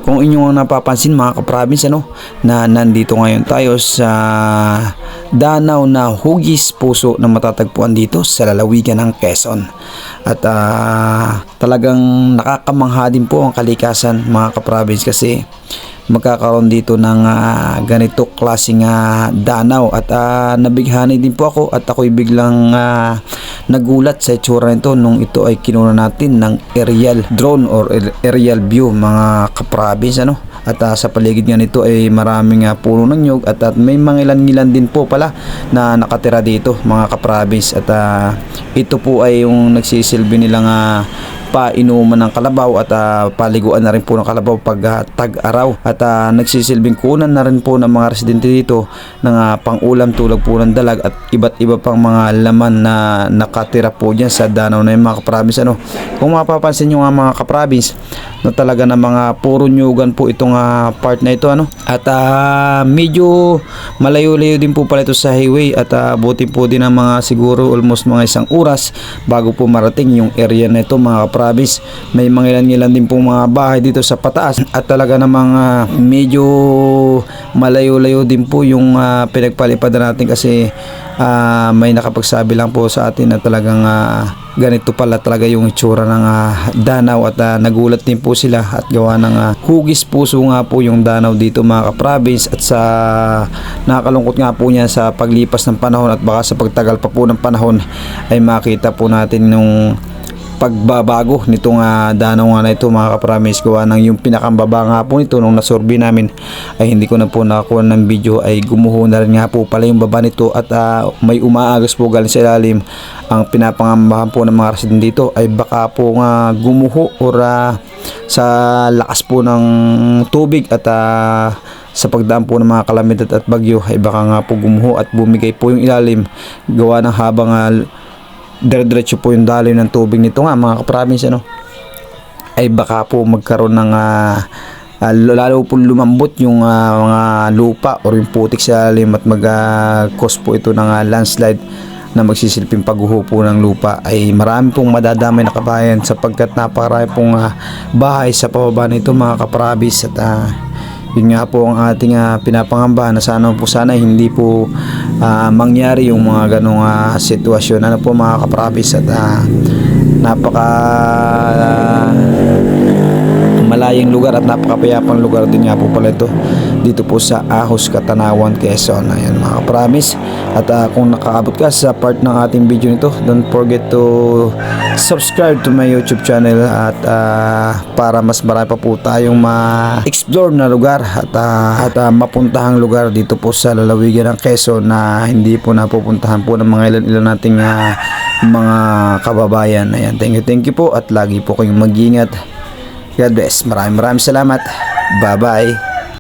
kung inyong napapansin mga ka-province, na nandito ngayon tayo sa danaw na hugis puso na matatagpuan dito sa lalawigan ng Quezon. At talagang nakakamangha din po ang kalikasan mga ka-province, kasi magkakaroon dito ng ganito klaseng danaw. At nabighani din po ako, at ako'y biglang nagulat sa itsura nito nung ito ay kinuna natin ng aerial drone or aerial view mga ka-province. At sa paligid nga nito ay maraming puno ng nyug, at may mga ilan-ilan din po pala na nakatira dito mga ka-province. At ito po ay yung nagsisilbi nilang painuman ng kalabaw, at paliguan na rin po ng kalabaw pag tag-araw. At nagsisilbing kunan na rin po ng mga residente dito ng pang-ulam tulad po ng dalag at iba't iba pang mga laman na nakatira po dyan sa danaw na yung mga ka-province. Kung mapapansin nyo nga mga ka-province, na talaga na mga puro nyugan po itong part na ito. At medyo malayo-layo din po pala ito sa highway, at buti po din ang mga siguro almost mga 1 oras bago po marating yung area na ito mga ka-province. May mga ilan-ilan din pong mga bahay dito sa pataas, at talaga namang medyo malayo-layo din po yung pinagpalipadan natin, kasi may nakapagsabi lang po sa atin na talagang ganito pala talaga yung itsura ng danaw. At nagulat din po sila, at gawa ng hugis puso nga po yung danaw dito mga ka-province. At sa nakakalungkot nga po niya, sa paglipas ng panahon at baka sa pagtagal pa po ng panahon ay makita po natin nung pagbabago nitong danaw nga na ito mga ka-province. Gawa ng yung pinakambaba nga po nito nung nasurvey namin ay hindi ko na po nakakuha ng video, ay gumuho na rin nga po pala yung baba nito, at may umaagos po galing sa ilalim. Ang pinapangambahan po ng mga residente dito ay baka po nga gumuho or sa lakas po ng tubig, at sa pagdaan po ng mga kalamidad at bagyo ay baka nga po gumuho at bumigay po yung ilalim, gawa ng habang dire-diretso po yung daloy ng tubig nito nga mga ka-province, ay baka po magkaroon ng lalo po lumambot yung mga lupa or yung putik sa ilalim, at mag-cause po ito ng landslide na magsisilping pagguho po ng lupa. Ay marami pong madadamay na kabayan, sapagkat napakarami pong bahay sa pababa nito mga ka-province. At yun nga po ang ating pinapangamba, na sana hindi po mangyari yung mga ganong sitwasyon po mga ka-province. At napaka malayang lugar at napakapayapang lugar din nga po pala ito dito po sa Ahos, Catanawan, Quezon. Ayan mga ka-province. At kung nakaabot ka sa part ng ating video nito, don't forget to subscribe to my YouTube channel, at para mas marami pa po tayong ma-explore na lugar at mapuntahang lugar dito po sa lalawigan ng Quezon na hindi po napupuntahan po ng mga ilan-ilan nating mga kababayan. Ayan, thank you po, at lagi po kayong mag-ingat. God bless. Maraming salamat. Bye-bye.